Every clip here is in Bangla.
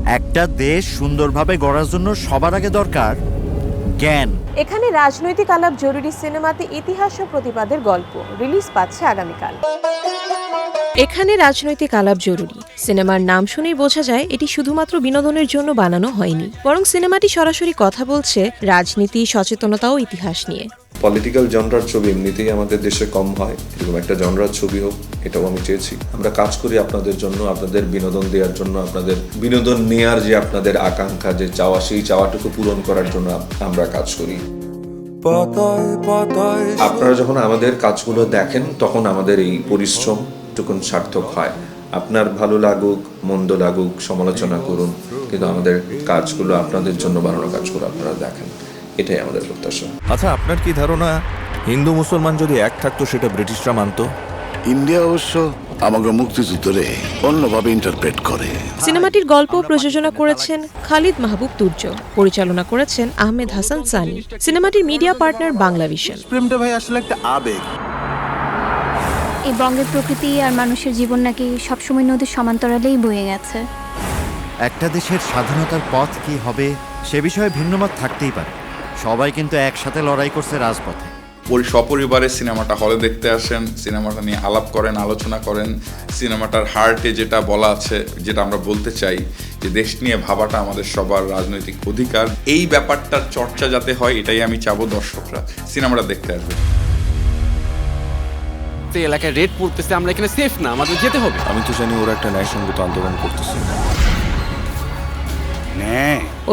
একটা দেশ সুন্দরভাবে গড়ার জন্য সবার আগে দরকার জ্ঞান। এখানে রাজনৈতিক আলাপ জরুরি সিনেমাতে ইতিহাস ও প্রতিবাদের গল্প রিলিজ পাচ্ছে আগামীকাল। এখানে রাজনৈতিক আলাপ জরুরি সিনেমার নাম শুনেই বোঝা যায় এটি শুধুমাত্র বিনোদনের জন্য বানানো হয়নি, বরং সিনেমাটি সরাসরি কথা বলছে রাজনীতি, সচেতনতা ও ইতিহাস নিয়ে। পলিটিক্যাল জনরার ছবি এমনিতেই আমাদের দেশে কম হয়, এরকম একটা জনরার ছবি হোক, এটাও আমি চেয়েছি। আমরা কাজ করি আপনাদের জন্য, আপনাদের বিনোদন দেওয়ার জন্য, আপনাদের বিনোদন নেয়ার যে আপনাদের আকাঙ্ক্ষা, যে চাওয়া, সেই চাওয়াটুকু পূরণ করার জন্য আমরা কাজ করি। আপনারা যখন আমাদের কাজগুলো দেখেন তখন আমাদের এই পরিশ্রম টুকুন সার্থক হয়। আপনার ভালো লাগুক, মন্দ লাগুক, সমালোচনা করুন, কিন্তু আমাদের কাজগুলো আপনাদের জন্য বানানো কাজগুলো আপনারা দেখেন, এটাই আমাদের প্রত্যাশা। আচ্ছা, আপনার কি ধারণা হিন্দু মুসলমান যদি এক থাকতো সেটা ব্রিটিশরা মানত? ইন্ডিয়া অবশ্য আমাকে মুক্তিযুদ্ধরে অন্যভাবে ইন্টারপ্রেট করে। সিনেমাটির গল্প প্রযোজনা করেছেন খালিদ মাহবুব তুর্য, পরিচালনা করেছেন আহমেদ হাসান সানি। সিনেমাটির মিডিয়া পার্টনার বাংলাভিশন। প্রেমটা ভাই আসলে একটা আবেগ। এই বঙ্গের প্রকৃতি আর মানুষের জীবন নাকি সবসময় নদীর সমান্তরালেই বয়ে গেছে। একটা দেশের স্বাধীনতার পথ কি হবে সে বিষয়ে ভিন্নমত থাকতেই পারে, সবাই কিন্তু একসাথে লড়াই করছে রাজপথে। সপরিবারে সিনেমাটা হলে দেখতে আসেন, সিনেমাটা নিয়ে আলাপ করেন, আলোচনা করেন। সিনেমাটার হার্টে যেটা বলা আছে, যেটা আমরা বলতে চাই যে দেশ নিয়ে ভাবাটা আমাদের সবার রাজনৈতিক অধিকার, এই ব্যাপারটার চর্চা যাতে হয়, এটাই আমি চাবো দর্শকরা সিনেমাটা দেখতে আসবে। এলাকায় রেড পড়তেছে, আমরা এখানে সেফ না, আমাদের যেতে হবে। আমি তো জানি ওরা একটা ন্যায়সঙ্গত আন্দোলন করতেছে।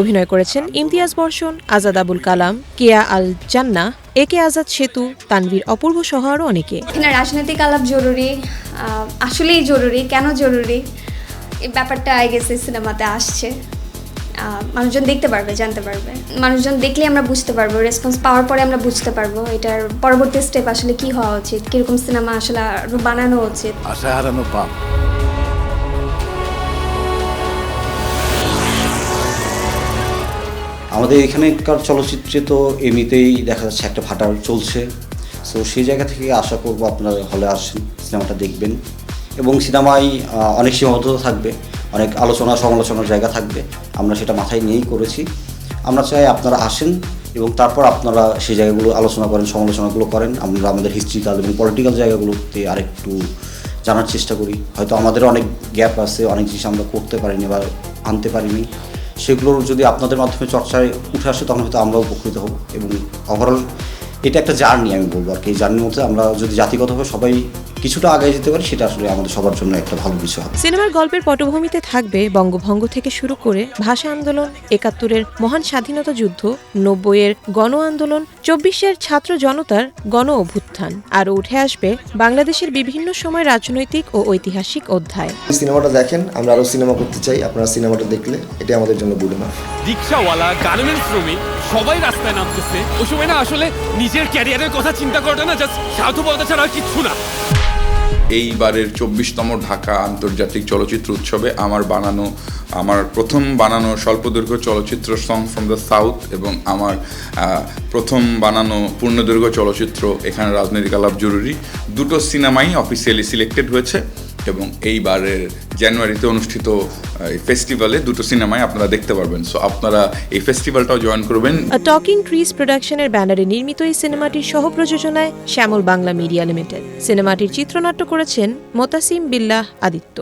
অভিনয় করেছেন ইমতিয়াজ বর্ষণ, আজাদ আবুল কালাম, কেয়া আল জান্নাহ, একে আজাদ সেতু, তানভীর অপূর্ব সহ আরও অনেকে। এখানে রাজনৈতিক আলাপ জরুরি, আসলেই জরুরি। কেন জরুরি এই ব্যাপারটা আই গেছে সিনেমাতে আসছে, মানুষজন দেখতে পারবে, জানতে পারবে। মানুষজন দেখলে আমরা বুঝতে পারবো, রেসপন্স পাওয়ার পরে আমরা বুঝতে পারবো এটার পরবর্তী স্টেপ আসলে কি হওয়া উচিত, কিরকম সিনেমা আসলে আরো বানানো উচিত। আশা হারানো পাপ। আমাদের এখানকার চলচ্চিত্রে তো এমনিতেই দেখা যাচ্ছে একটা ভাটার চলছে, সো সেই জায়গা থেকে আশা করবো আপনারা হলে আসেন, সিনেমাটা দেখবেন। এবং সিনেমায় অনেক সীমাবদ্ধতা থাকবে, অনেক আলোচনা সমালোচনার জায়গা থাকবে, আমরা সেটা মাথায় নিয়েই করেছি। আমরা চাই আপনারা আসেন এবং তারপর আপনারা সেই জায়গাগুলো আলোচনা করেন, সমালোচনাগুলো করেন। আমরা আমাদের হিস্ট্রিক্যাল এবং পলিটিক্যাল জায়গাগুলোতে আরেকটু জানার চেষ্টা করি। হয়তো আমাদের অনেক গ্যাপ আছে, অনেক জিনিস আমরা করতে পারিনি বা আনতে পারিনি, সেগুলোর যদি আপনাদের মাধ্যমে চর্চায় উঠে আসে তখন হয়তো আমরাও উপকৃত হব। এবং ওভারঅল এটা একটা জার্নি, আমি বলবো আর কি। এই জার্নির মধ্যে আমরা যদি জাতিগতভাবে সবাই কিছুটা আগে যেতে পারি, সেটা আসলে আমাদের সবার জন্য একটা ভালো বিষয় হবে। সিনেমার গল্পের পটভূমিতে থাকবে বঙ্গভঙ্গ থেকে শুরু করে ভাষা আন্দোলন, ৭১-এর মহান স্বাধীনতা যুদ্ধ, ৯০-এর গণ আন্দোলন, ২৪-এর ছাত্র জনতার গণ অভ্যুত্থান, আর উঠে আসবে বাংলাদেশের বিভিন্ন সময় রাজনৈতিক ও ঐতিহাসিক অধ্যায়। সিনেমাটা দেখেন, আমরা আরো সিনেমা করতে চাই। আপনারা সিনেমাটা দেখলে এটা আমাদের জন্য গুড এনাফ। রিক্সাওয়ালা, গার্মেন্টস শ্রমিক সবাই রাস্তায় নামতেছে। ওই সময় না আসলে নিজের ক্যারিয়ারের কথা চিন্তা করাটা না জাস্ট স্বার্থপরতা ছাড়া আর কিচ্ছু না। এইবারের ২৪তম ঢাকা আন্তর্জাতিক চলচ্চিত্র উৎসবে আমার প্রথম বানানো স্বল্পদৈর্ঘ্য চলচ্চিত্র সং ফ্রম দ্য সাউথ এবং আমার প্রথম বানানো পূর্ণদৈর্ঘ্য চলচ্চিত্র এখানে রাজনৈতিক আলাপ জরুরি, দুটো সিনেমাই অফিসিয়ালি সিলেক্টেড হয়েছে। এবং এইবারের জানুয়ারিতে অনুষ্ঠিত ফেস্টিভ্যালে দুটো সিনেমাই আপনারা দেখতে পারবেন। সো আপনারা এই ফেস্টিভ্যালটাও জয়েন করবেন। টকিং ট্রিজ প্রোডাকশনের ব্যানারে নির্মিত এই সিনেমাটির সহ প্রযোজনায় শ্যামল বাংলা মিডিয়া লিমিটেড। সিনেমাটির চিত্রনাট্য করেছেন মোতাসিম বিল্লাহ আদিত্য।